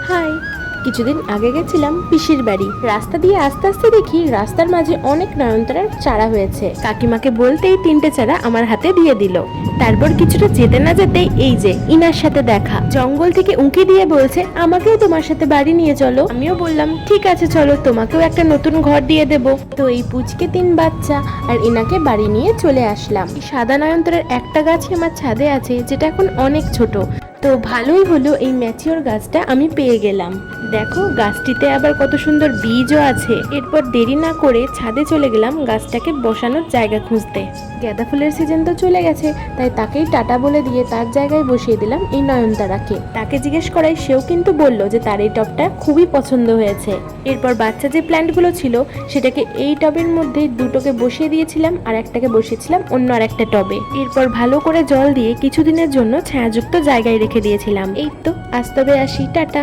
High. কিছুদিন আগে গেছিলাম পিসির বাড়ি। রাস্তা দিয়ে আস্তে আস্তে দেখি রাস্তার মাঝে অনেক নয়নতারার চারা হয়েছে। কাকিমাকে বলতেই 3টে চারা আমার হাতে দিয়ে দিল। তারপর কিছুটা যেতে না যেতেই এই যে ইনার সাথে দেখা, জঙ্গল থেকে উঁকি দিয়ে বলছে আমাকেও তোমার সাথে বাড়ি নিয়ে চলো। আমিও বললাম ঠিক আছে চলো, তোমাকেও একটা নতুন ঘর দিয়ে দেব। তো এই পুচকে 3 বাচ্চা আর ইনাকে বাড়ি নিয়ে চলে আসলাম। এই সাদা নয়নতারার একটা গাছই আমার ছাদে আছে, যেটা এখন অনেক ছোট। তো ভালোই হলো, এই ম্যাচিওর গাছটা আমি পেয়ে গেলাম। দেখো গাছটিতে আবার কত সুন্দর বীজও আছে। এরপর দেরি না করে ছাদে চলে গেলাম গাছটাকে বসানোর জায়গা খুঁজতে। গাঁদা ফুলের সিজন তো চলে গেছে, তাই তাকেই টাটা বলে দিয়ে তার জায়গায় বসিয়ে দিলাম এই নয়নতারাকে। তাকে জিজ্ঞেস করাই সেও কিন্তু বলল যে তার এই টবটা খুবই পছন্দ হয়েছে। এরপর বাচ্চা যে প্ল্যান্টগুলো ছিল সেটাকে এই টবের মধ্যে দুটোকে বসিয়ে দিয়েছিলাম, আর একটাকে বসিয়েছিলাম অন্য আর একটা টবে। এরপর ভালো করে জল দিয়ে কিছুদিনের জন্য ছায়াযুক্ত জায়গায় রেখে দিয়েছিলাম। এই তো আজ তবে আসি, টাটা।